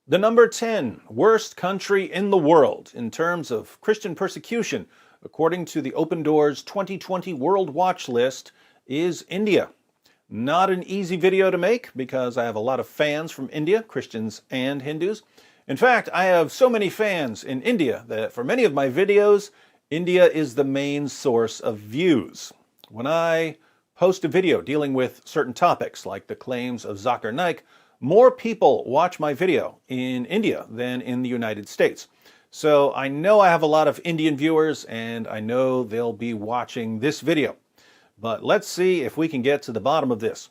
The number 10 worst country in the world in terms of Christian persecution, according to the Open Doors 2020 World Watch List, is India. Not an easy video to make because I have a lot of fans from India, Christians and Hindus. In fact, I have so many fans in India that for many of my videos, India is the main source of views. When I post a video dealing with certain topics like the claims of Zakir Naik, more people watch my video in India than in the United States. So I know I have a lot of Indian viewers and I know they'll be watching this video. But let's see if we can get to the bottom of this.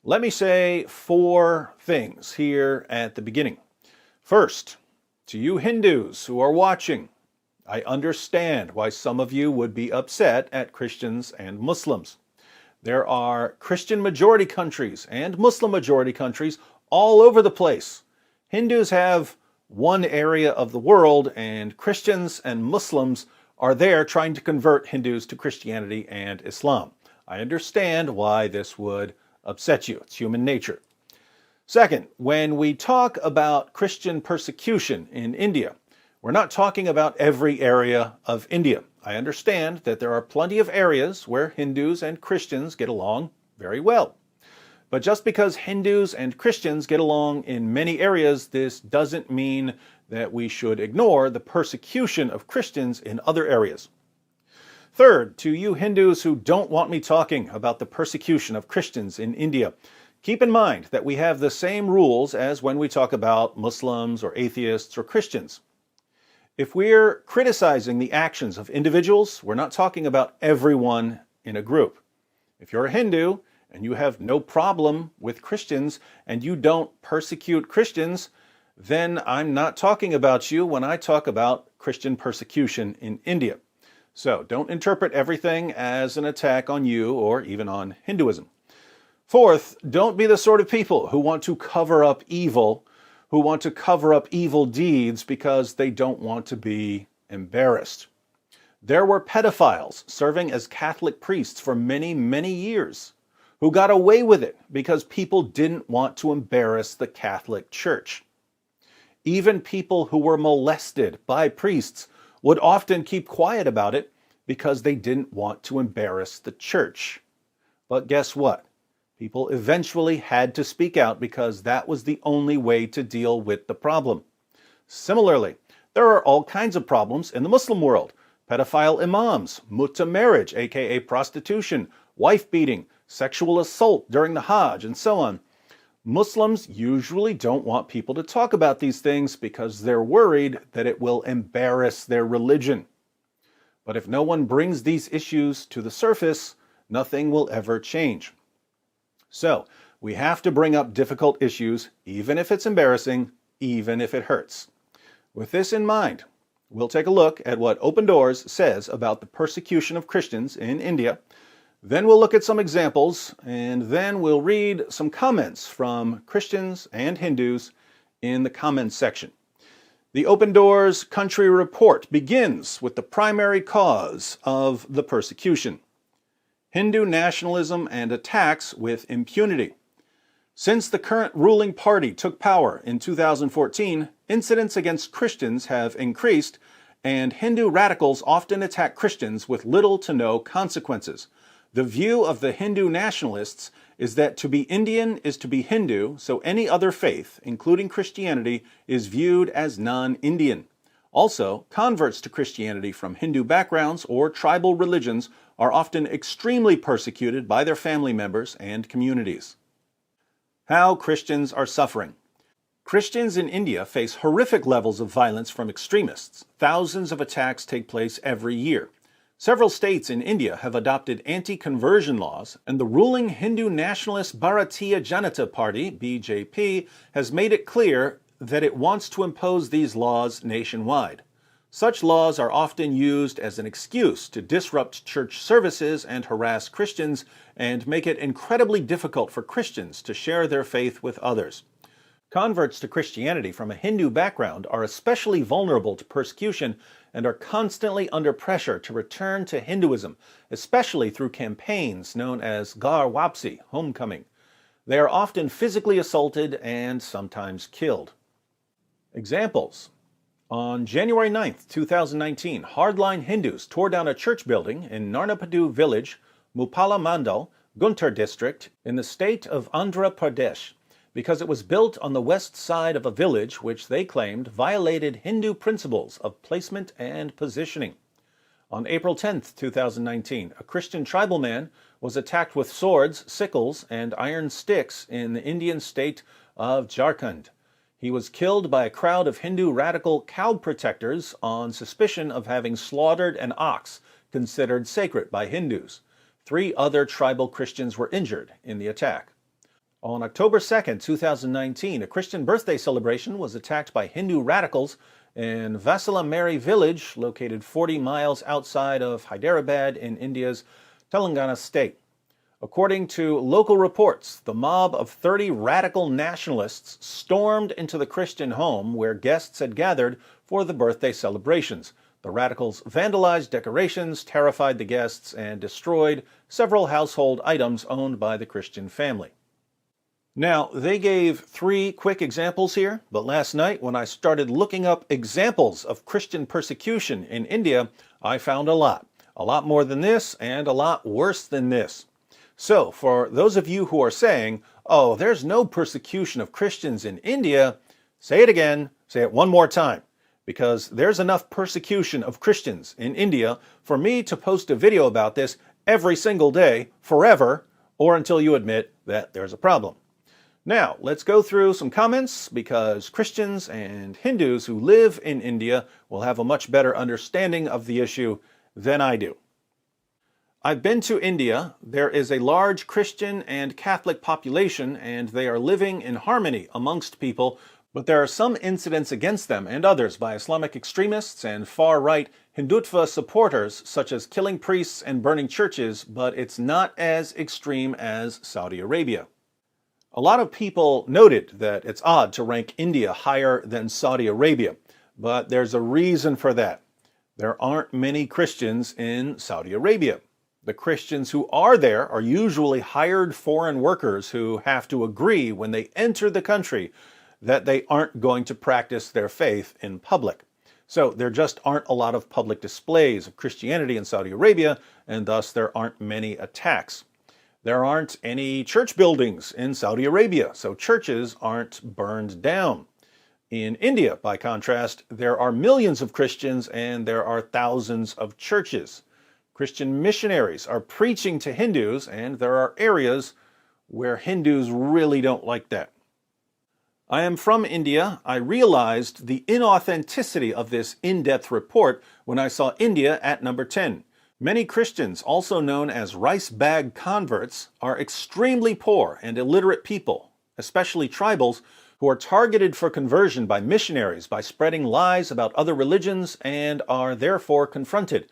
Let me say 4 things here at the beginning. First, to you Hindus who are watching, I understand why some of you would be upset at Christians and Muslims. There are Christian majority countries and Muslim majority countries all over the place. Hindus have one area of the world and Christians and Muslims are there trying to convert Hindus to Christianity and Islam. I understand why this would upset you. It's human nature. Second, when we talk about Christian persecution in India, we're not talking about every area of India. I understand that there are plenty of areas where Hindus and Christians get along very well. But just because Hindus and Christians get along in many areas, this doesn't mean that we should ignore the persecution of Christians in other areas. Third, to you Hindus who don't want me talking about the persecution of Christians in India, keep in mind that we have the same rules as when we talk about Muslims or atheists or Christians. If we're criticizing the actions of individuals, we're not talking about everyone in a group. If you're a Hindu and you have no problem with Christians and you don't persecute Christians, then I'm not talking about you when I talk about Christian persecution in India. So don't interpret everything as an attack on you or even on Hinduism. Fourth, don't be the sort of people who want to cover up evil, who want to cover up evil deeds because they don't want to be embarrassed. There were pedophiles serving as Catholic priests for many, many years who got away with it because people didn't want to embarrass the Catholic Church. Even people who were molested by priests would often keep quiet about it because they didn't want to embarrass the church. But guess what? People eventually had to speak out because that was the only way to deal with the problem. Similarly, there are all kinds of problems in the Muslim world. Pedophile imams, mutta marriage, aka prostitution, wife beating, sexual assault during the Hajj, and so on. Muslims usually don't want people to talk about these things because they're worried that it will embarrass their religion. But if no one brings these issues to the surface, nothing will ever change. So, we have to bring up difficult issues, even if it's embarrassing, even if it hurts. With this in mind, we'll take a look at what Open Doors says about the persecution of Christians in India. Then we'll look at some examples, and then we'll read some comments from Christians and Hindus in the comments section. The Open Doors Country Report begins with the primary cause of the persecution: Hindu nationalism and attacks with impunity. Since the current ruling party took power in 2014, incidents against Christians have increased, and Hindu radicals often attack Christians with little to no consequences. The view of the Hindu nationalists is that to be Indian is to be Hindu, so any other faith, including Christianity, is viewed as non-Indian. Also, converts to Christianity from Hindu backgrounds or tribal religions are often extremely persecuted by their family members and communities. How Christians are suffering. Christians in India face horrific levels of violence from extremists. Thousands of attacks take place every year. Several states in India have adopted anti-conversion laws, and the ruling Hindu nationalist Bharatiya Janata Party, BJP, has made it clear that it wants to impose these laws nationwide. Such laws are often used as an excuse to disrupt church services and harass Christians and make it incredibly difficult for Christians to share their faith with others. Converts to Christianity from a Hindu background are especially vulnerable to persecution and are constantly under pressure to return to Hinduism, especially through campaigns known as Ghar Wapsi, homecoming. They are often physically assaulted and sometimes killed. Examples. On January 9th, 2019, hardline Hindus tore down a church building in Narnapadu village, Mupala Mandal, Guntur district, in the state of Andhra Pradesh, because it was built on the west side of a village which they claimed violated Hindu principles of placement and positioning. On April 10th, 2019, a Christian tribal man was attacked with swords, sickles, and iron sticks in the Indian state of Jharkhand. He was killed by a crowd of Hindu radical cow protectors on suspicion of having slaughtered an ox considered sacred by Hindus. 3 other tribal Christians were injured in the attack. On October 2nd, 2019, a Christian birthday celebration was attacked by Hindu radicals in Vasalamari village, located 40 miles outside of Hyderabad in India's Telangana state. According to local reports, the mob of 30 radical nationalists stormed into the Christian home where guests had gathered for the birthday celebrations. The radicals vandalized decorations, terrified the guests, and destroyed several household items owned by the Christian family. Now, they gave 3 quick examples here, but last night when I started looking up examples of Christian persecution in India, I found a lot more than this and a lot worse than this. So, for those of you who are saying, oh, there's no persecution of Christians in India, say it again, say it one more time, because there's enough persecution of Christians in India for me to post a video about this every single day, forever, or until you admit that there's a problem. Now, let's go through some comments, because Christians and Hindus who live in India will have a much better understanding of the issue than I do. I've been to India. There is a large Christian and Catholic population, and they are living in harmony amongst people, but there are some incidents against them and others by Islamic extremists and far-right Hindutva supporters, such as killing priests and burning churches, but it's not as extreme as Saudi Arabia. A lot of people noted that it's odd to rank India higher than Saudi Arabia, but there's a reason for that. There aren't many Christians in Saudi Arabia. The Christians who are there are usually hired foreign workers who have to agree when they enter the country that they aren't going to practice their faith in public. So there just aren't a lot of public displays of Christianity in Saudi Arabia, and thus there aren't many attacks. There aren't any church buildings in Saudi Arabia, so churches aren't burned down. In India, by contrast, there are millions of Christians and there are thousands of churches. Christian missionaries are preaching to Hindus, and there are areas where Hindus really don't like that. I am from India. I realized the inauthenticity of this in-depth report when I saw India at number 10. Many Christians, also known as rice bag converts, are extremely poor and illiterate people, especially tribals, who are targeted for conversion by missionaries by spreading lies about other religions and are therefore confronted.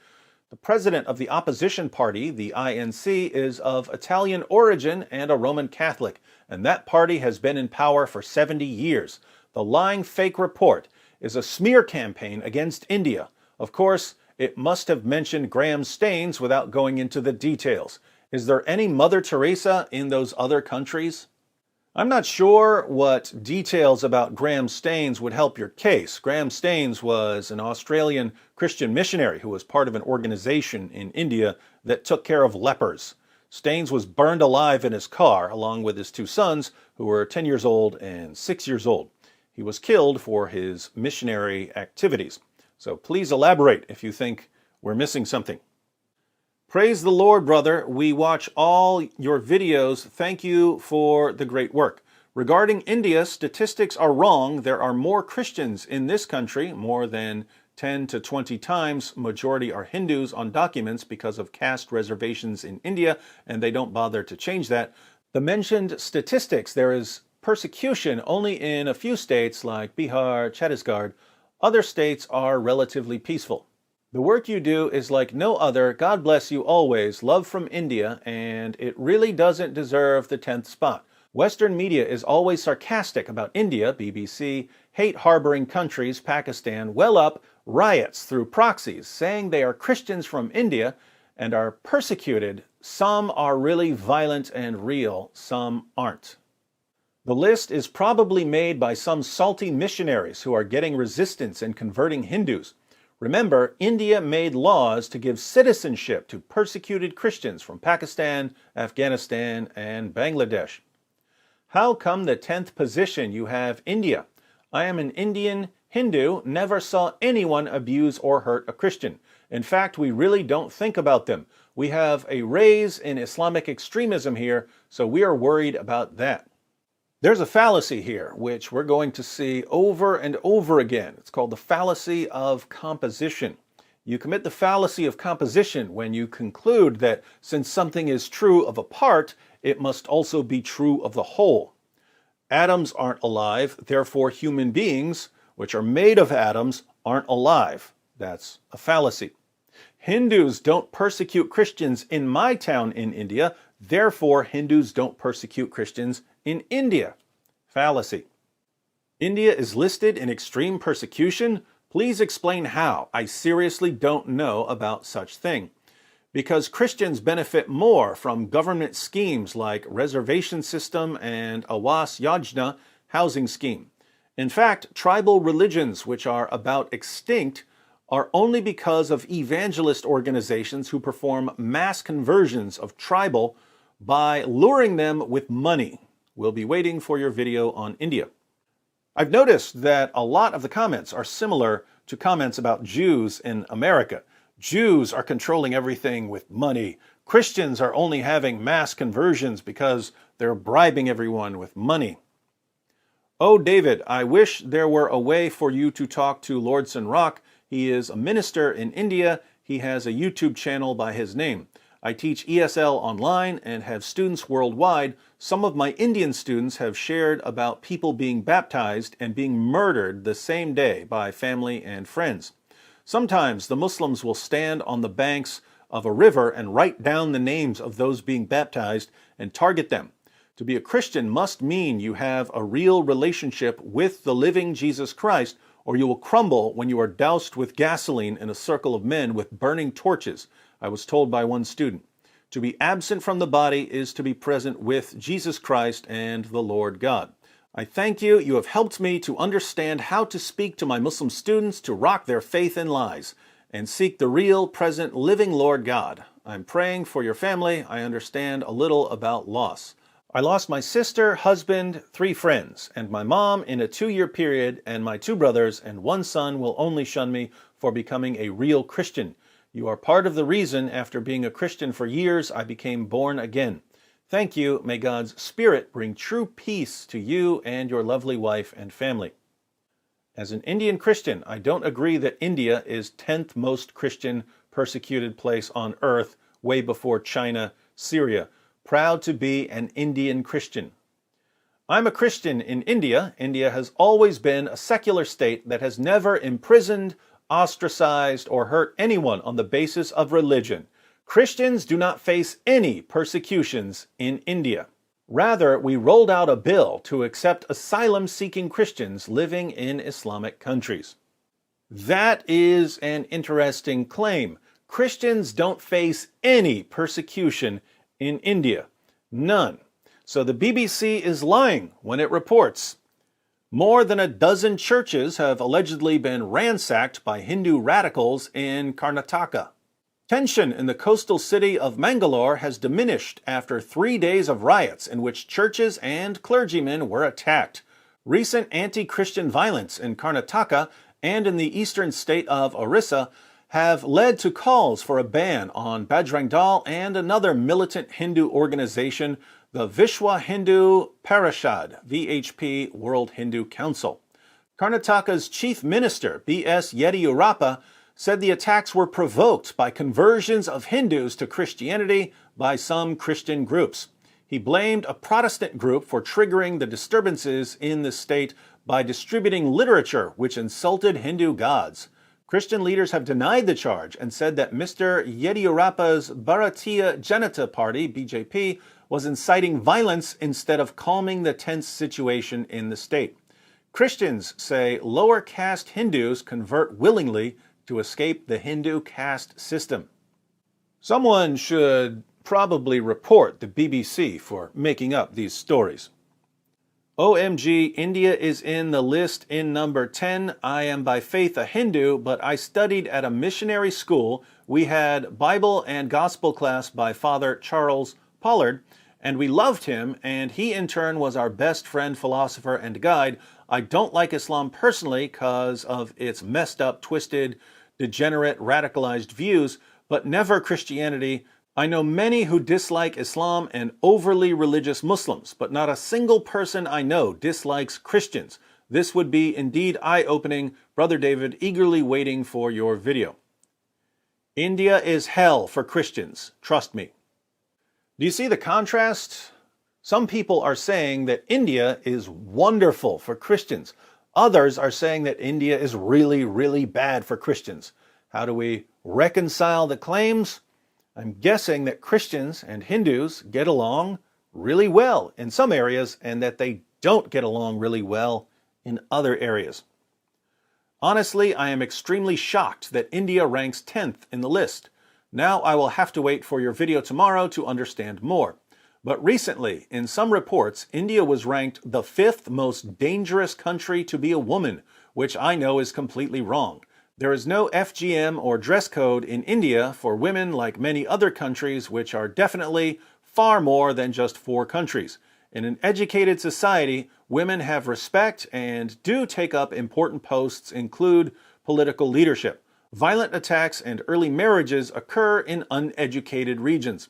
The president of the opposition party, the INC, is of Italian origin and a Roman Catholic, and that party has been in power for 70 years. The lying fake report is a smear campaign against India. Of course, it must have mentioned Graham Staines without going into the details. Is there any Mother Teresa in those other countries? I'm not sure what details about Graham Staines would help your case. Graham Staines was an Australian Christian missionary who was part of an organization in India that took care of lepers. Staines was burned alive in his car, along with his 2 sons, who were 10 years old and 6 years old. He was killed for his missionary activities. So please elaborate if you think we're missing something. Praise the Lord, brother. We watch all your videos. Thank you for the great work. Regarding India, statistics are wrong. There are more Christians in this country, more than 10 to 20 times. Majority are Hindus on documents because of caste reservations in India, and they don't bother to change that. The mentioned statistics, there is persecution only in a few states like Bihar, Chhattisgarh. Other states are relatively peaceful. The work you do is like no other. God bless you always. Love from India, and it really doesn't deserve the 10th spot. Western media is always sarcastic about India, BBC, hate-harboring countries, Pakistan, well up, riots through proxies, saying they are Christians from India and are persecuted. Some are really violent and real, some aren't. The list is probably made by some salty missionaries who are getting resistance and converting Hindus. Remember, India made laws to give citizenship to persecuted Christians from Pakistan, Afghanistan, and Bangladesh. How come the 10th position you have India? I am an Indian Hindu, never saw anyone abuse or hurt a Christian. In fact, we really don't think about them. We have a raise in Islamic extremism here, so we are worried about that. There's a fallacy here, which we're going to see over and over again. It's called the fallacy of composition. You commit the fallacy of composition when you conclude that since something is true of a part, it must also be true of the whole. Atoms aren't alive, therefore human beings, which are made of atoms, aren't alive. That's a fallacy. Hindus don't persecute Christians in my town in India, therefore Hindus don't persecute Christians in India. Fallacy. India is listed in extreme persecution. Please explain how. I seriously don't know about such thing. Because Christians benefit more from government schemes like reservation system and Awas Yojana housing scheme. In fact, tribal religions which are about extinct are only because of evangelist organizations who perform mass conversions of tribal by luring them with money. We'll be waiting for your video on India. I've noticed that a lot of the comments are similar to comments about Jews in America. Jews are controlling everything with money. Christians are only having mass conversions because they're bribing everyone with money. Oh, David, I wish there were a way for you to talk to Lordson Rock. He is a minister in India. He has a YouTube channel by his name. I teach ESL online and have students worldwide. Some of my Indian students have shared about people being baptized and being murdered the same day by family and friends. Sometimes the Muslims will stand on the banks of a river and write down the names of those being baptized and target them. To be a Christian must mean you have a real relationship with the living Jesus Christ, or you will crumble when you are doused with gasoline in a circle of men with burning torches, I was told by one student. To be absent from the body is to be present with Jesus Christ and the Lord God. I thank you. You have helped me to understand how to speak to my Muslim students to rock their faith in lies and seek the real, present, living Lord God. I'm praying for your family. I understand a little about loss. I lost my sister, husband, 3 friends, and my mom in a 2-year period, and my 2 brothers and 1 son will only shun me for becoming a real Christian. You are part of the reason, after being a Christian for years, I became born again. Thank you. May God's Spirit bring true peace to you and your lovely wife and family. As an Indian Christian, I don't agree that India is 10th most Christian persecuted place on earth, way before China, Syria. Proud to be an Indian Christian. I'm a Christian in India. India has always been a secular state that has never imprisoned, ostracized, or hurt anyone on the basis of religion. Christians do not face any persecutions in India. Rather, we rolled out a bill to accept asylum-seeking Christians living in Islamic countries. That is an interesting claim. Christians don't face any persecution in India. None. So the BBC is lying when it reports more than a dozen churches have allegedly been ransacked by Hindu radicals in Karnataka. Tension in the coastal city of Mangalore has diminished after 3 days of riots in which churches and clergymen were attacked. Recent anti-Christian violence in Karnataka and in the eastern state of Orissa have led to calls for a ban on Bajrang Dal and another militant Hindu organization, the Vishwa Hindu Parishad, VHP World Hindu Council. Karnataka's chief minister, B.S. Yediyurappa, said the attacks were provoked by conversions of Hindus to Christianity by some Christian groups. He blamed a Protestant group for triggering the disturbances in the state by distributing literature which insulted Hindu gods. Christian leaders have denied the charge and said that Mr. Yediyurappa's Bharatiya Janata Party, BJP, was inciting violence instead of calming the tense situation in the state. Christians say lower caste Hindus convert willingly to escape the Hindu caste system. Someone should probably report the BBC for making up these stories. OMG, India is in the list in number 10. I am by faith a Hindu, but I studied at a missionary school. We had Bible and gospel class by Father Charles Pollard, and we loved him, and he in turn was our best friend, philosopher, and guide. I don't like Islam personally because of its messed up, twisted, degenerate, radicalized views, but never Christianity. I know many who dislike Islam and overly religious Muslims, but not a single person I know dislikes Christians. This would be indeed eye-opening. Brother David, eagerly waiting for your video. India is hell for Christians. Trust me. Do you see the contrast? Some people are saying that India is wonderful for Christians. Others are saying that India is really, really bad for Christians. How do we reconcile the claims? I'm guessing that Christians and Hindus get along really well in some areas and that they don't get along really well in other areas. Honestly, I am extremely shocked that India ranks 10th in the list. Now I will have to wait for your video tomorrow to understand more. But recently, in some reports, India was ranked the 5th most dangerous country to be a woman, which I know is completely wrong. There is no FGM or dress code in India for women like many other countries, which are definitely far more than just 4 countries. In an educated society, women have respect and do take up important posts, include political leadership. Violent attacks and early marriages occur in uneducated regions.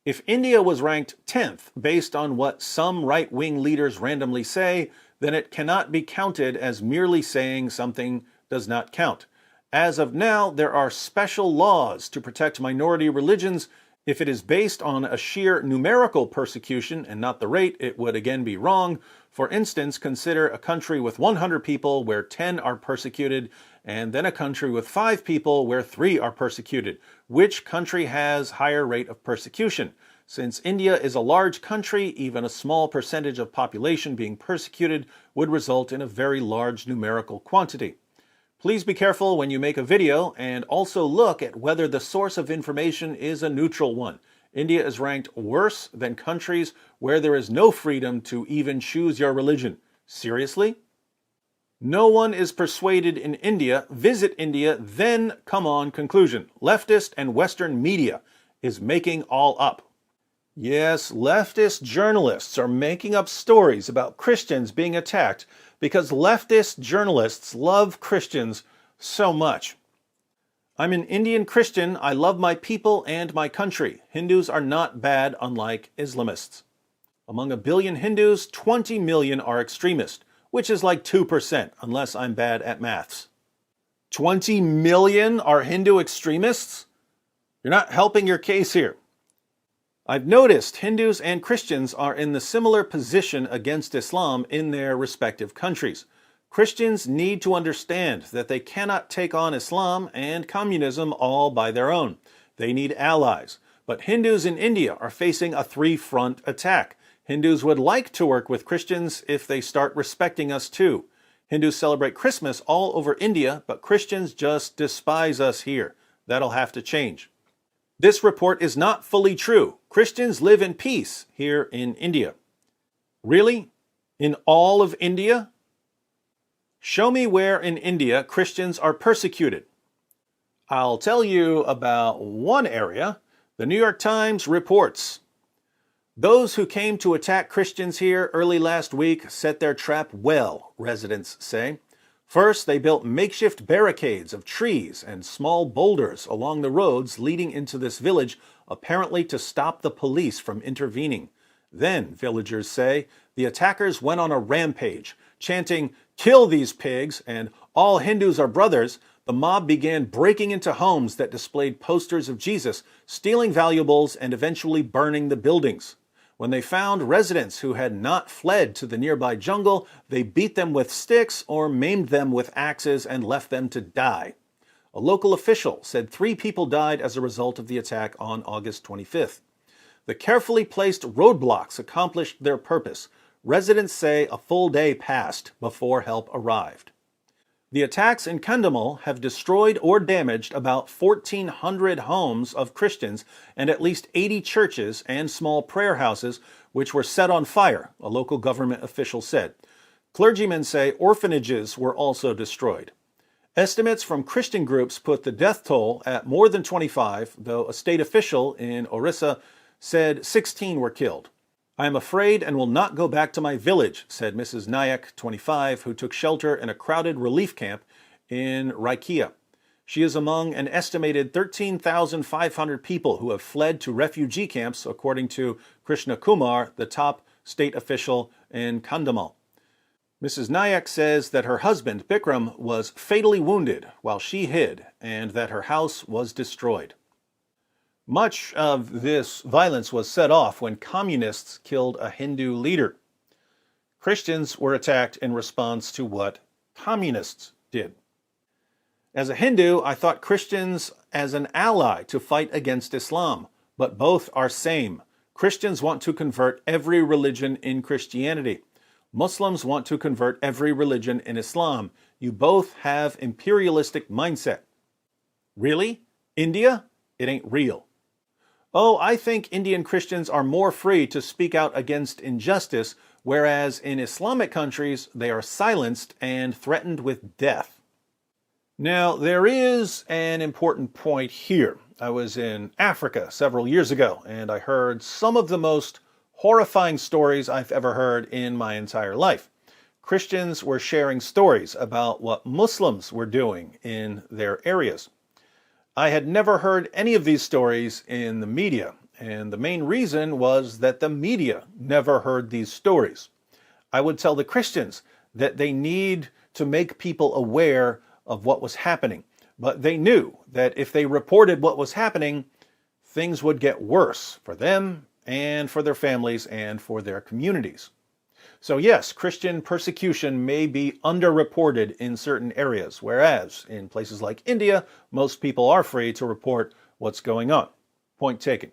If India was ranked 10th based on what some right-wing leaders randomly say, then it cannot be counted as merely saying something does not count. As of now, there are special laws to protect minority religions. If it is based on a sheer numerical persecution and not the rate, it would again be wrong. For instance, consider a country with 100 people where 10 are persecuted, and then a country with 5 people where 3 are persecuted. Which country has higher rate of persecution? Since India is a large country, even a small percentage of population being persecuted would result in a very large numerical quantity. Please be careful when you make a video and also look at whether the source of information is a neutral one. India is ranked worse than countries where there is no freedom to even choose your religion. Seriously? No one is persuaded in India. Visit India, then come on conclusion. Leftist and Western media is making all up. Yes, leftist journalists are making up stories about Christians being attacked because leftist journalists love Christians so much. I'm an Indian Christian. I love my people and my country. Hindus are not bad, unlike Islamists. Among 1 billion Hindus, 20 million are extremist, which is like 2%, unless I'm bad at maths. 20 million are Hindu extremists? You're not helping your case here. I've noticed Hindus and Christians are in the similar position against Islam in their respective countries. Christians need to understand that they cannot take on Islam and communism all by their own. They need allies. But Hindus in India are facing a 3-front attack. Hindus would like to work with Christians if they start respecting us too. Hindus celebrate Christmas all over India, but Christians just despise us here. That'll have to change. This report is not fully true. Christians live in peace here in India. Really? In all of India? Show me where in India Christians are persecuted. I'll tell you about one area. The New York Times reports, those who came to attack Christians here early last week set their trap well, residents say. First, they built makeshift barricades of trees and small boulders along the roads leading into this village, apparently to stop the police from intervening. Then, villagers say, the attackers went on a rampage, chanting, "Kill these pigs," and "All Hindus are brothers." The mob began breaking into homes that displayed posters of Jesus, stealing valuables, and eventually burning the buildings. When they found residents who had not fled to the nearby jungle, they beat them with sticks or maimed them with axes and left them to die. A local official said 3 people died as a result of the attack on August 25th. The carefully placed roadblocks accomplished their purpose. Residents say a full day passed before help arrived. The attacks in Kandhamal have destroyed or damaged about 1,400 homes of Christians and at least 80 churches and small prayer houses, which were set on fire, a local government official said. Clergymen say orphanages were also destroyed. Estimates from Christian groups put the death toll at more than 25, though a state official in Orissa said 16 were killed. "I am afraid and will not go back to my village," said Mrs. Nayak, 25, who took shelter in a crowded relief camp in Raikia. She is among an estimated 13,500 people who have fled to refugee camps, according to Krishna Kumar, the top state official in Kandhamal. Mrs. Nayak says that her husband, Bikram, was fatally wounded while she hid, and that her house was destroyed. Much of this violence was set off when communists killed a Hindu leader. Christians were attacked in response to what communists did. As a Hindu, I thought Christians as an ally to fight against Islam, but both are same. Christians want to convert every religion in Christianity. Muslims want to convert every religion in Islam. You both have imperialistic mindset. Really? India? It ain't real. Oh, I think Indian Christians are more free to speak out against injustice, whereas in Islamic countries, they are silenced and threatened with death. Now, there is an important point here. I was in Africa several years ago, and I heard some of the most horrifying stories I've ever heard in my entire life. Christians were sharing stories about what Muslims were doing in their areas. I had never heard any of these stories in the media, and the main reason was that the media never heard these stories. I would tell the Christians that they need to make people aware of what was happening, but they knew that if they reported what was happening, things would get worse for them and for their families and for their communities. So yes, Christian persecution may be underreported in certain areas, whereas in places like India, most people are free to report what's going on. Point taken.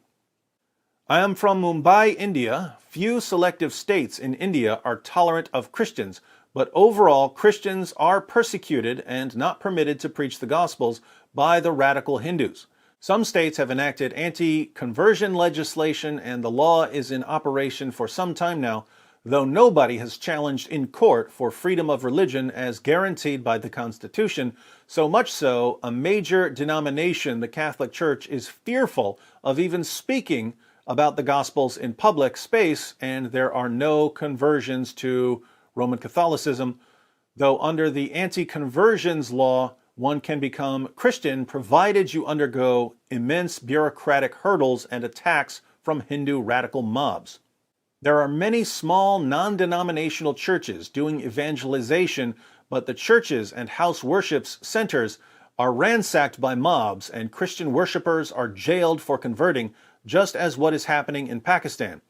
I am from Mumbai, India. Few selective states in India are tolerant of Christians, but overall Christians are persecuted and not permitted to preach the Gospels by the radical Hindus. Some states have enacted anti-conversion legislation, and the law is in operation for some time now, though nobody has challenged in court for freedom of religion as guaranteed by the Constitution. So much so, a major denomination, the Catholic Church, is fearful of even speaking about the Gospels in public space, and there are no conversions to Roman Catholicism, though under the anti-conversions law, one can become Christian provided you undergo immense bureaucratic hurdles and attacks from Hindu radical mobs. There are many small non-denominational churches doing evangelization, but the churches and house worships centers are ransacked by mobs and Christian worshipers are jailed for converting, just as what is happening in Pakistan.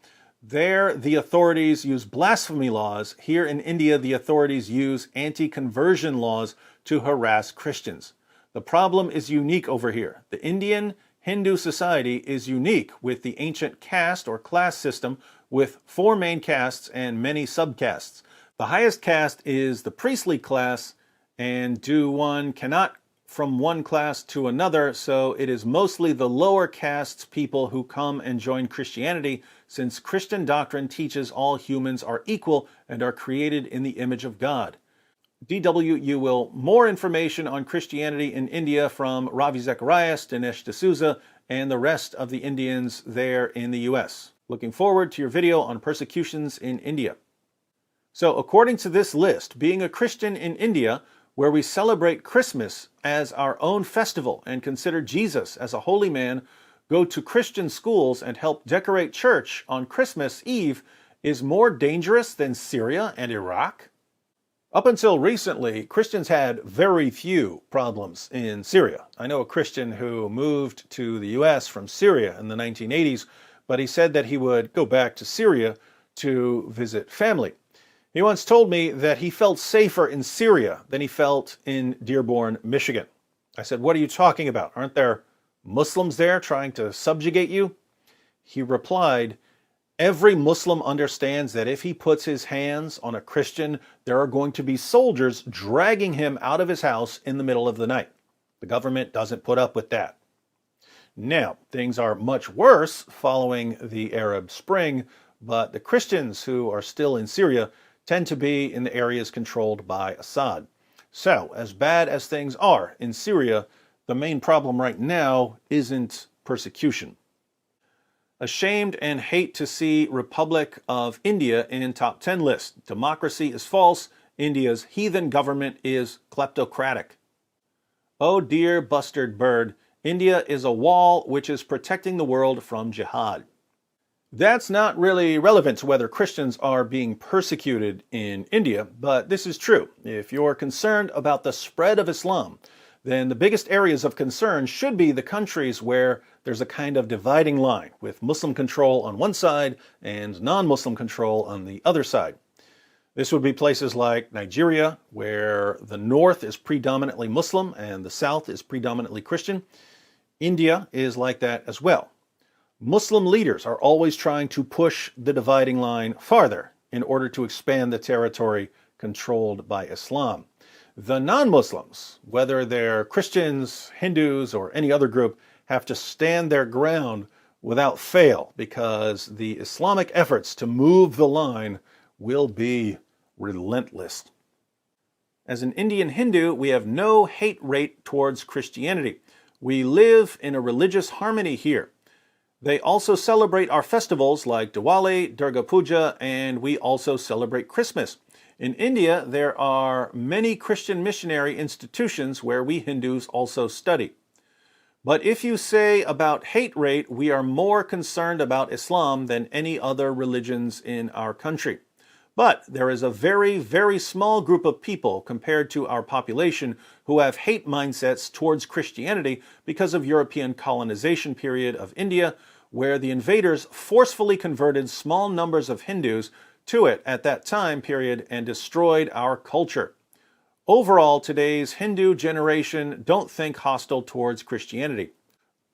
There, the authorities use blasphemy laws. Here in India, the authorities use anti-conversion laws to harass Christians. The problem is unique over here. The Indian Hindu society is unique with the ancient caste or class system with 4 main castes and many subcastes. The highest caste is the priestly class, and one cannot from one class to another, so it is mostly the lower castes people who come and join Christianity, since Christian doctrine teaches all humans are equal and are created in the image of God. DW, you will more information on Christianity in India from Ravi Zacharias, Dinesh D'Souza, and the rest of the Indians there in the US. Looking forward to your video on persecutions in India. So according to this list, being a Christian in India, where we celebrate Christmas as our own festival and consider Jesus as a holy man, go to Christian schools and help decorate church on Christmas Eve, is more dangerous than Syria and Iraq? Up until recently, Christians had very few problems in Syria. I know a Christian who moved to the US from Syria in the 1980s, but he said that he would go back to Syria to visit family. He once told me that he felt safer in Syria than he felt in Dearborn, Michigan. I said, "What are you talking about? Aren't there Muslims there trying to subjugate you?" He replied, "Every Muslim understands that if he puts his hands on a Christian, there are going to be soldiers dragging him out of his house in the middle of the night. The government doesn't put up with that." Now, things are much worse following the Arab Spring, but the Christians who are still in Syria tend to be in the areas controlled by Assad. So, as bad as things are in Syria, the main problem right now isn't persecution. Ashamed and hate to see Republic of India in top 10 list. Democracy is false. India's heathen government is kleptocratic. Oh dear bustard bird, India is a wall which is protecting the world from jihad. That's not really relevant to whether Christians are being persecuted in India, but this is true. If you're concerned about the spread of Islam, then the biggest areas of concern should be the countries where there's a kind of dividing line, with Muslim control on one side and non-Muslim control on the other side. This would be places like Nigeria, where the north is predominantly Muslim and the south is predominantly Christian. India is like that as well. Muslim leaders are always trying to push the dividing line farther in order to expand the territory controlled by Islam. The non-Muslims, whether they're Christians, Hindus, or any other group, have to stand their ground without fail because the Islamic efforts to move the line will be relentless. As an Indian Hindu, we have no hate rate towards Christianity. We live in a religious harmony here. They also celebrate our festivals like Diwali, Durga Puja, and we also celebrate Christmas. In India, there are many Christian missionary institutions where we Hindus also study. But if you say about hate rate, we are more concerned about Islam than any other religions in our country. But there is a very, very small group of people compared to our population who have hate mindsets towards Christianity because of European colonization period of India, where the invaders forcefully converted small numbers of Hindus to it at that time period and destroyed our culture. Overall, today's Hindu generation don't think hostile towards Christianity.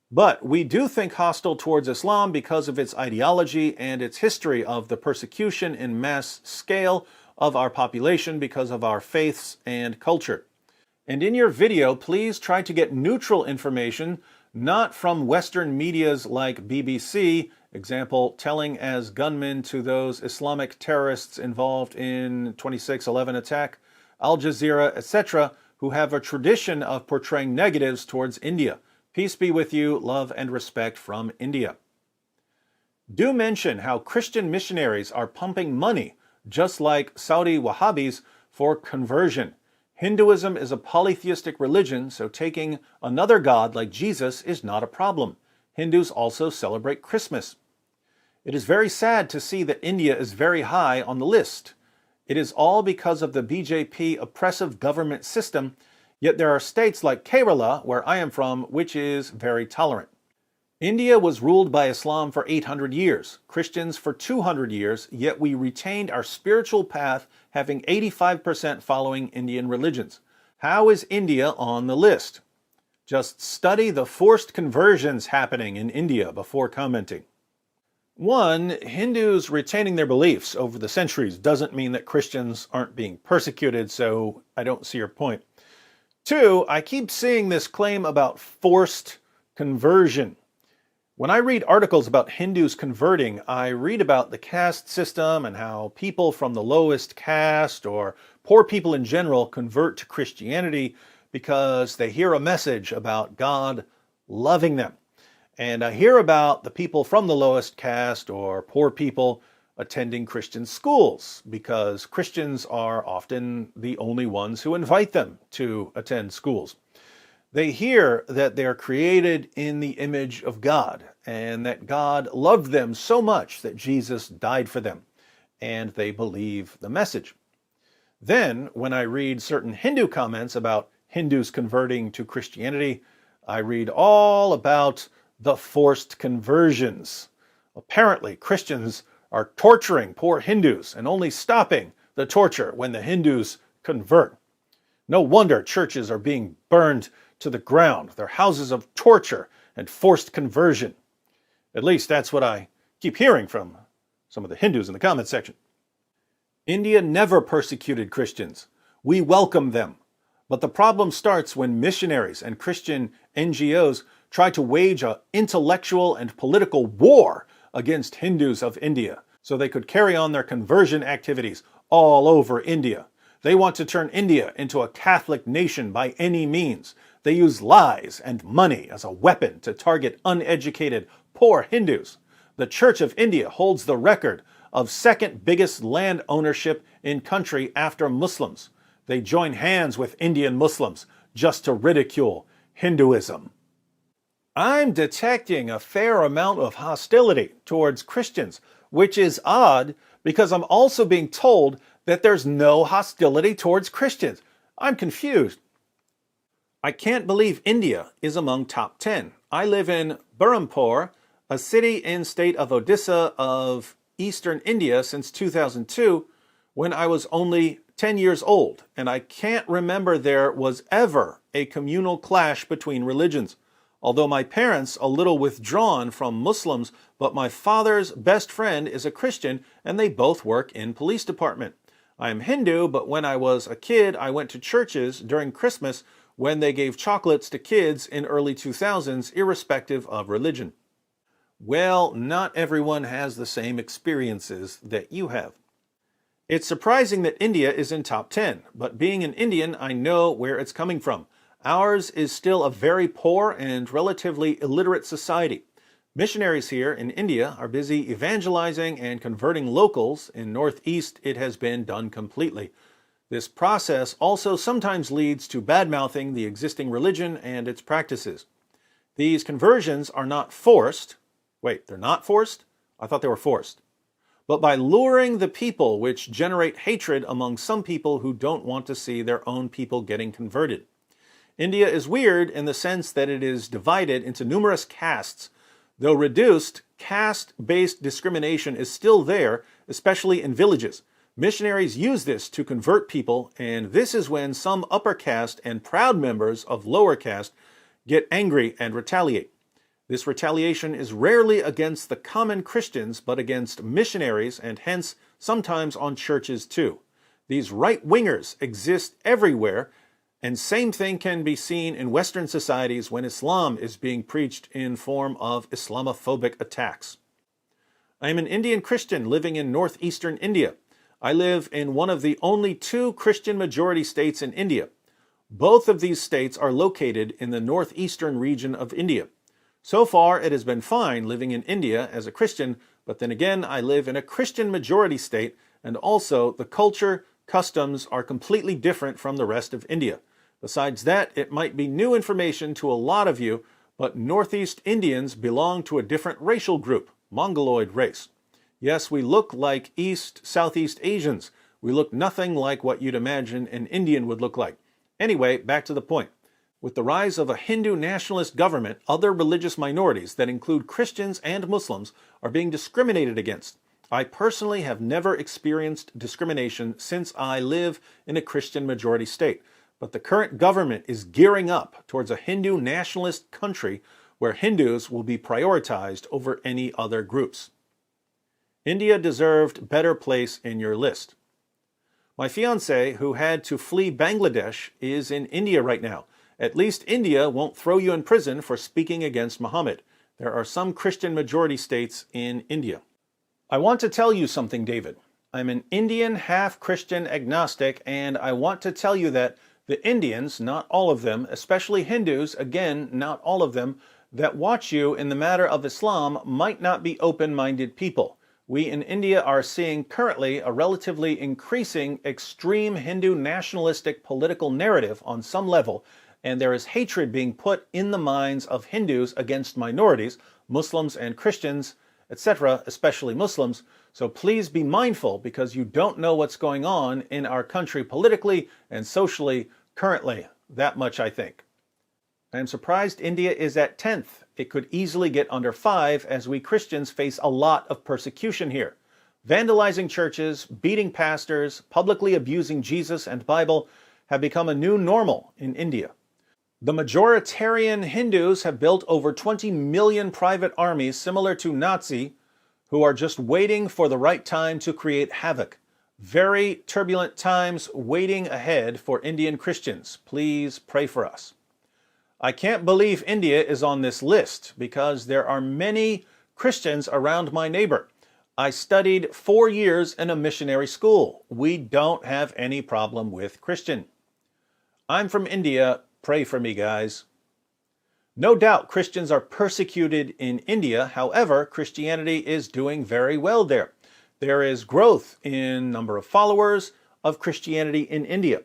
But we do think hostile towards Islam because of its ideology and its history of the persecution in mass scale of our population because of our faiths and culture. And in your video, please try to get neutral information, not from Western medias like BBC, example, telling as gunmen to those Islamic terrorists involved in 26/11 attack, Al Jazeera, etc., who have a tradition of portraying negatives towards India. Peace be with you, love and respect from India. Do mention how Christian missionaries are pumping money, just like Saudi Wahhabis, for conversion. Hinduism is a polytheistic religion, so taking another god like Jesus is not a problem. Hindus also celebrate Christmas. It is very sad to see that India is very high on the list. It is all because of the BJP oppressive government system, yet there are states like Kerala, where I am from, which is very tolerant. India was ruled by Islam for 800 years, Christians for 200 years, yet we retained our spiritual path, having 85% following Indian religions. How is India on the list? Just study the forced conversions happening in India before commenting. 1, Hindus retaining their beliefs over the centuries doesn't mean that Christians aren't being persecuted, so I don't see your point. 2, I keep seeing this claim about forced conversion. When I read articles about Hindus converting, I read about the caste system and how people from the lowest caste or poor people in general convert to Christianity because they hear a message about God loving them. And I hear about the people from the lowest caste or poor people attending Christian schools because Christians are often the only ones who invite them to attend schools. They hear that they are created in the image of God and that God loved them so much that Jesus died for them, and they believe the message. Then, when I read certain Hindu comments about Hindus converting to Christianity, I read all about the forced conversions. Apparently, Christians are torturing poor Hindus and only stopping the torture when the Hindus convert. No wonder churches are being burned to the ground. They're houses of torture and forced conversion. At least that's what I keep hearing from some of the Hindus in the comment section. India never persecuted Christians. We welcome them. But the problem starts when missionaries and Christian NGOs try to wage an intellectual and political war against Hindus of India. so they could carry on their conversion activities all over India. They want to turn India into a Catholic nation by any means. They use lies and money as a weapon to target uneducated, poor Hindus. The Church of India holds the record of second biggest land ownership in country after Muslims. They join hands with Indian Muslims just to ridicule Hinduism. I'm detecting a fair amount of hostility towards Christians, which is odd because I'm also being told that there's no hostility towards Christians. I'm confused. I can't believe India is among top 10. I live in Berhampur, a city in state of Odisha of eastern India since 2002, when I was only 10 years old, and I can't remember there was ever a communal clash between religions. Although my parents a little withdrawn from Muslims, but my father's best friend is a Christian and they both work in police department. I am Hindu, but when I was a kid, I went to churches during Christmas when they gave chocolates to kids in early 2000s, irrespective of religion. Well, not everyone has the same experiences that you have. It's surprising that India is in top 10, but being an Indian, I know where it's coming from. Ours is still a very poor and relatively illiterate society. Missionaries here in India are busy evangelizing and converting locals. In Northeast, it has been done completely. This process also sometimes leads to bad-mouthing the existing religion and its practices. These conversions are not forced. Wait, they're not forced? I thought they were forced. But by luring the people, which generate hatred among some people who don't want to see their own people getting converted. India is weird in the sense that it is divided into numerous castes. Though reduced, caste-based discrimination is still there, especially in villages. Missionaries use this to convert people, and this is when some upper caste and proud members of lower caste get angry and retaliate. This retaliation is rarely against the common Christians, but against missionaries and hence sometimes on churches too. These right-wingers exist everywhere, and same thing can be seen in Western societies when Islam is being preached in form of Islamophobic attacks. I am an Indian Christian living in northeastern India. I live in one of the only 2 Christian majority states in India. Both of these states are located in the northeastern region of India. So far, it has been fine living in India as a Christian, but then again, I live in a Christian majority state, and also the culture, customs are completely different from the rest of India. Besides that, it might be new information to a lot of you, but Northeast Indians belong to a different racial group, Mongoloid race. Yes, we look like Southeast Asians. We look nothing like what you'd imagine an Indian would look like. Anyway, back to the point. With the rise of a Hindu nationalist government, other religious minorities that include Christians and Muslims are being discriminated against. I personally have never experienced discrimination since I live in a Christian majority state, but the current government is gearing up towards a Hindu nationalist country where Hindus will be prioritized over any other groups. India deserved better place in your list. My fiancé, who had to flee Bangladesh, is in India right now. At least India won't throw you in prison for speaking against Muhammad. There are some Christian majority states in India. I want to tell you something, David. I'm an Indian half-Christian agnostic, and I want to tell you that the Indians, not all of them, especially Hindus, again, not all of them, that watch you in the matter of Islam might not be open-minded people. We in India are seeing currently a relatively increasing extreme Hindu nationalistic political narrative on some level, and there is hatred being put in the minds of Hindus against minorities, Muslims and Christians, etc., especially Muslims. So please be mindful because you don't know what's going on in our country politically and socially currently. That much I think. I am surprised India is at 10th. It could easily get under 5 as we Christians face a lot of persecution here. Vandalizing churches, beating pastors, publicly abusing Jesus and Bible have become a new normal in India. The majoritarian Hindus have built over 20 million private armies similar to Nazi, who are just waiting for the right time to create havoc. Very turbulent times waiting ahead for Indian Christians. Please pray for us. I can't believe India is on this list because there are many Christians around my neighbor. I studied 4 years in a missionary school. We don't have any problem with Christian. I'm from India. Pray for me, guys. No doubt Christians are persecuted in India. However, Christianity is doing very well there. There is growth in number of followers of Christianity in India.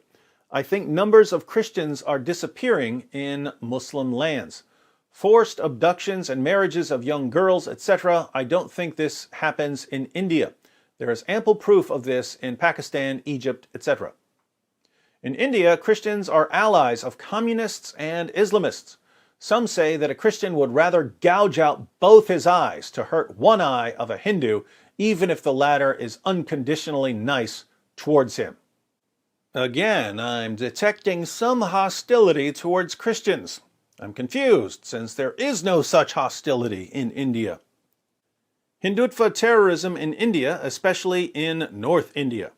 I think numbers of Christians are disappearing in Muslim lands. Forced abductions and marriages of young girls, etc. I don't think this happens in India. There is ample proof of this in Pakistan, Egypt, etc. In India, Christians are allies of communists and Islamists. Some say that a Christian would rather gouge out both his eyes to hurt one eye of a Hindu, even if the latter is unconditionally nice towards him. Again, I'm detecting some hostility towards Christians. I'm confused, since there is no such hostility in India. Hindutva terrorism in India, especially in North India.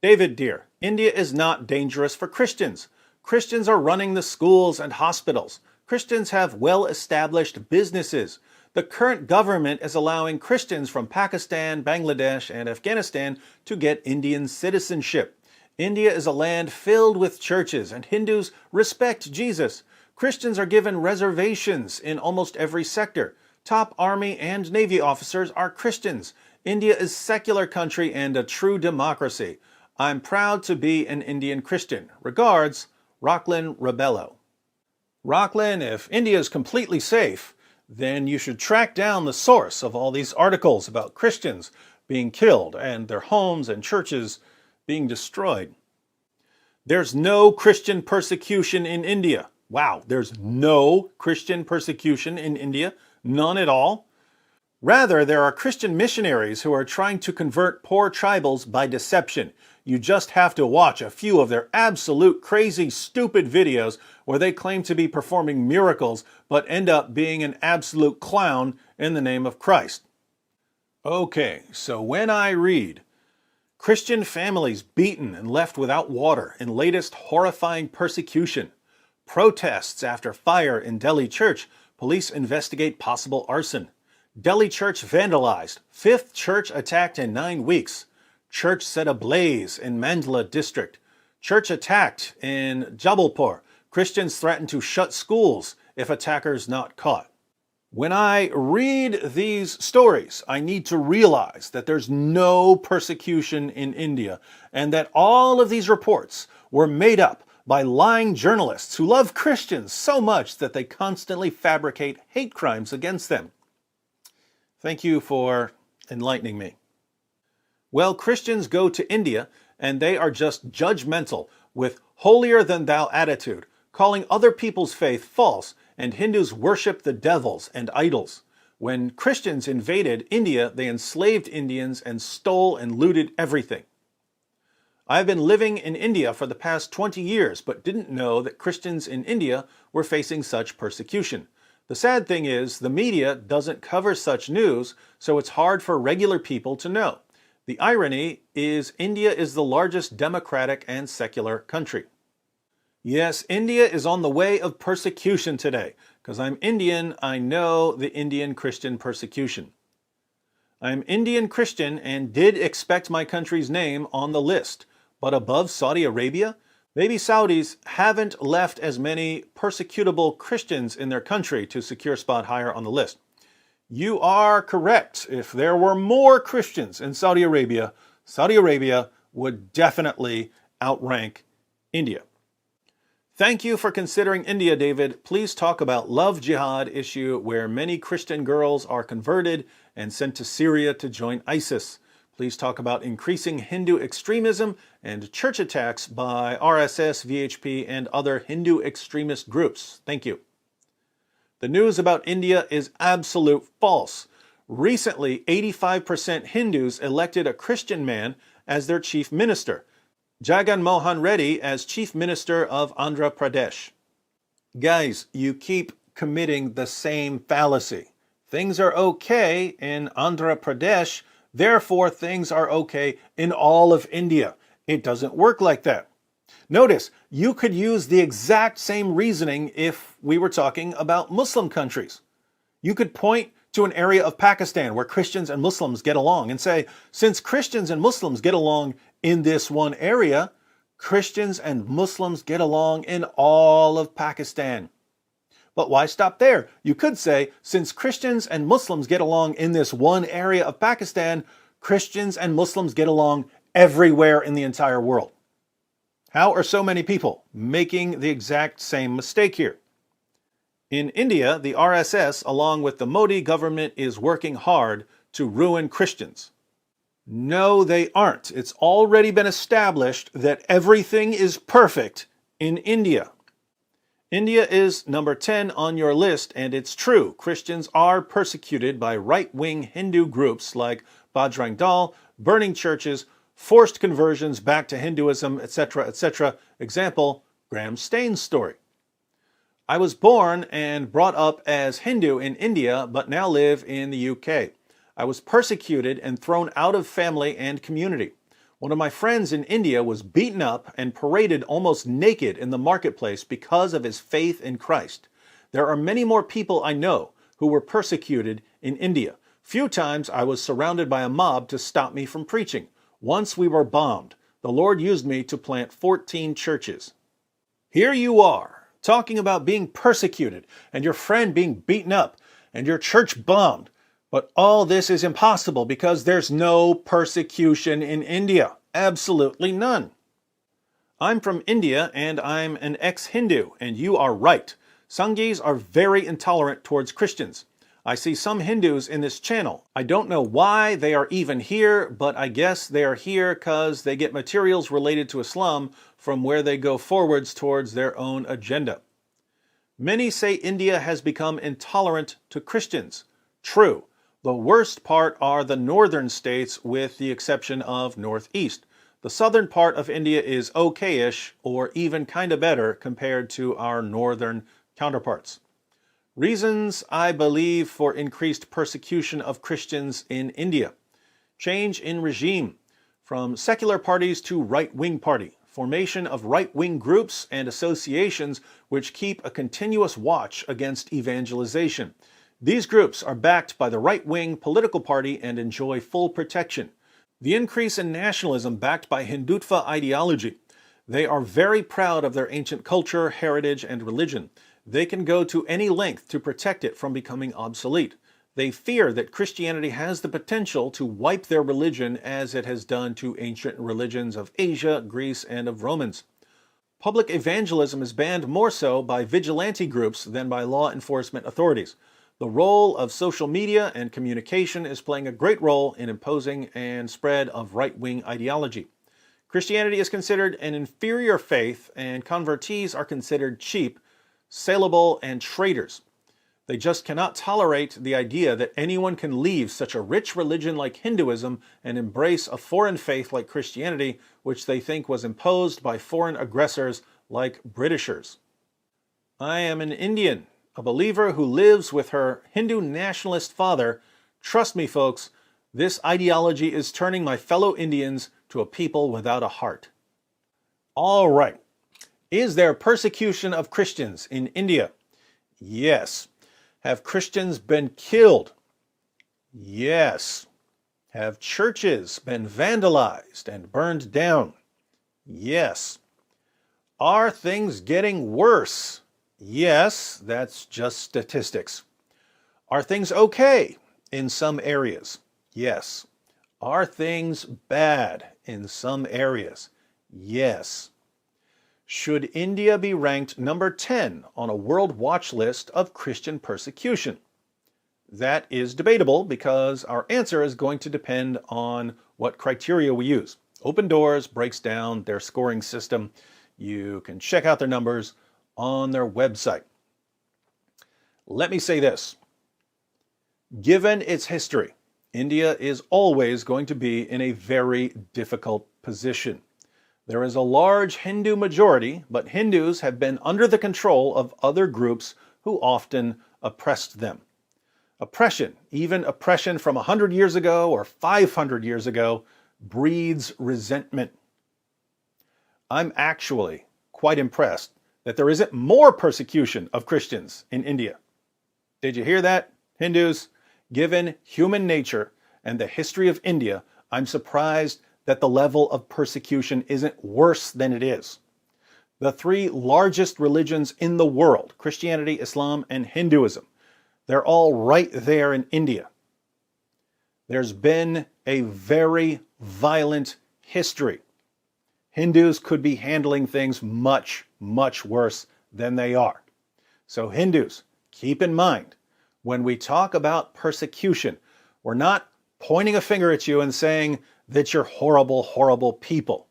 David, dear, India is not dangerous for Christians. Christians are running the schools and hospitals. Christians have well-established businesses. The current government is allowing Christians from Pakistan, Bangladesh, and Afghanistan to get Indian citizenship. India is a land filled with churches, and Hindus respect Jesus. Christians are given reservations in almost every sector. Top Army and Navy officers are Christians. India is a secular country and a true democracy. I'm proud to be an Indian Christian. Regards, Rocklin Rebello. Rocklin, if India is completely safe, then you should track down the source of all these articles about Christians being killed and their homes and churches being destroyed. There's no Christian persecution in India. Wow, there's no Christian persecution in India? None at all? Rather, there are Christian missionaries who are trying to convert poor tribals by deception. You just have to watch a few of their absolute crazy, stupid videos where they claim to be performing miracles but end up being an absolute clown in the name of Christ. Okay, so when I read Christian families beaten and left without water in latest horrifying persecution, protests after fire in Delhi church, police investigate possible arson, Delhi church vandalized, 5th church attacked in 9 weeks, church set ablaze in Mandla district, church attacked in Jabalpur, Christians threaten to shut schools if attackers not caught. When I read these stories, I need to realize that there's no persecution in India and that all of these reports were made up by lying journalists who love Christians so much that they constantly fabricate hate crimes against them. Thank you for enlightening me. Well, Christians go to India and they are just judgmental with holier-than-thou attitude, calling other people's faith false, and Hindus worship the devils and idols. When Christians invaded India, they enslaved Indians and stole and looted everything. I've been living in India for the past 20 years, but didn't know that Christians in India were facing such persecution. The sad thing is, the media doesn't cover such news, so it's hard for regular people to know. The irony is India is the largest democratic and secular country. Yes, India is on the way of persecution today. Because I'm Indian, I know the Indian Christian persecution. I'm Indian Christian and did expect my country's name on the list. But above Saudi Arabia, maybe Saudis haven't left as many persecutable Christians in their country to secure a spot higher on the list. You are correct. If there were more Christians in Saudi Arabia would definitely outrank India. Thank you for considering India, David. Please talk about love jihad issue where many Christian girls are converted and sent to Syria to join ISIS. Please talk about increasing Hindu extremism and church attacks by RSS, VHP, and other Hindu extremist groups. Thank you. The news about India is absolute false. Recently, 85% Hindus elected a Christian man as their chief minister. Jagan Mohan Reddy as Chief Minister of Andhra Pradesh. Guys, you keep committing the same fallacy. Things are okay in Andhra Pradesh, therefore things are okay in all of India. It doesn't work like that. Notice, you could use the exact same reasoning if we were talking about Muslim countries. You could point to an area of Pakistan where Christians and Muslims get along and say, since Christians and Muslims get along in this one area, Christians and Muslims get along in all of Pakistan. But why stop there? You could say, since Christians and Muslims get along in this one area of Pakistan, Christians and Muslims get along everywhere in the entire world. How are so many people making the exact same mistake here? In India, the RSS, along with the Modi government, is working hard to ruin Christians. No, they aren't. It's already been established that everything is perfect in India. India is number 10 on your list, and it's true. Christians are persecuted by right-wing Hindu groups like Bajrang Dal, burning churches, forced conversions back to Hinduism, etc., etc. Example, Graham Staines' story. I was born and brought up as Hindu in India, but now live in the UK. I was persecuted and thrown out of family and community. One of my friends in India was beaten up and paraded almost naked in the marketplace because of his faith in Christ. There are many more people I know who were persecuted in India. Few times I was surrounded by a mob to stop me from preaching. Once we were bombed. The Lord used me to plant 14 churches. Here you are, talking about being persecuted and your friend being beaten up and your church bombed. But all this is impossible because there's no persecution in India. Absolutely none. I'm from India and I'm an ex-Hindu, and you are right. Sanghis are very intolerant towards Christians. I see some Hindus in this channel. I don't know why they are even here, but I guess they are here because they get materials related to Islam from where they go forwards towards their own agenda. Many say India has become intolerant to Christians. True. The worst part are the northern states with the exception of Northeast. The southern part of India is okay-ish or even kind of better compared to our northern counterparts. Reasons, I believe, for increased persecution of Christians in India. Change in regime, from secular parties to right-wing party. Formation of right-wing groups and associations which keep a continuous watch against evangelization. These groups are backed by the right-wing political party and enjoy full protection. The increase in nationalism backed by Hindutva ideology. They are very proud of their ancient culture, heritage, and religion. They can go to any length to protect it from becoming obsolete. They fear that Christianity has the potential to wipe their religion as it has done to ancient religions of Asia, Greece, and of Romans. Public evangelism is banned more so by vigilante groups than by law enforcement authorities. The role of social media and communication is playing a great role in imposing and spread of right-wing ideology. Christianity is considered an inferior faith, and convertees are considered cheap, saleable, and traitors. They just cannot tolerate the idea that anyone can leave such a rich religion like Hinduism and embrace a foreign faith like Christianity, which they think was imposed by foreign aggressors like Britishers. I am an Indian, a believer who lives with her Hindu nationalist father. Trust me, folks, this ideology is turning my fellow Indians to a people without a heart. All right. Is there persecution of Christians in India? Yes. Have Christians been killed? Yes. Have churches been vandalized and burned down? Yes. Are things getting worse? Yes, that's just statistics. Are things okay in some areas? Yes. Are things bad in some areas? Yes. Should India be ranked number 10 on a world watch list of Christian persecution? That is debatable because our answer is going to depend on what criteria we use. Open Doors breaks down their scoring system. You can check out their numbers on their website. Let me say this. Given its history, India is always going to be in a very difficult position. There is a large Hindu majority, but Hindus have been under the control of other groups who often oppressed them. Oppression, even oppression from 100 years ago or 500 years ago, breeds resentment. I'm actually quite impressed that there isn't more persecution of Christians in India. Did you hear that, Hindus? Given human nature and the history of India, I'm surprised that the level of persecution isn't worse than it is. The three largest religions in the world, Christianity, Islam, and Hinduism, they're all right there in India. There's been a very violent history. Hindus could be handling things much, much worse than they are. So Hindus, keep in mind, when we talk about persecution, we're not pointing a finger at you and saying that you're horrible, horrible people.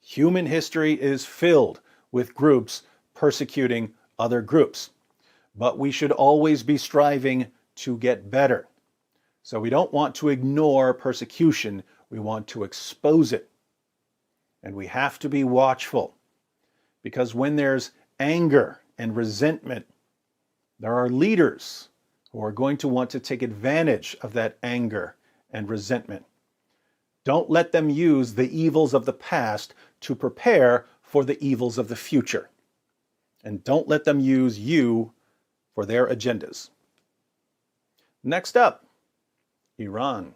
Human history is filled with groups persecuting other groups. But we should always be striving to get better. So we don't want to ignore persecution, we want to expose it. And we have to be watchful, because when there's anger and resentment, there are leaders who are going to want to take advantage of that anger and resentment. Don't let them use the evils of the past to prepare for the evils of the future. And don't let them use you for their agendas. Next up, Iran.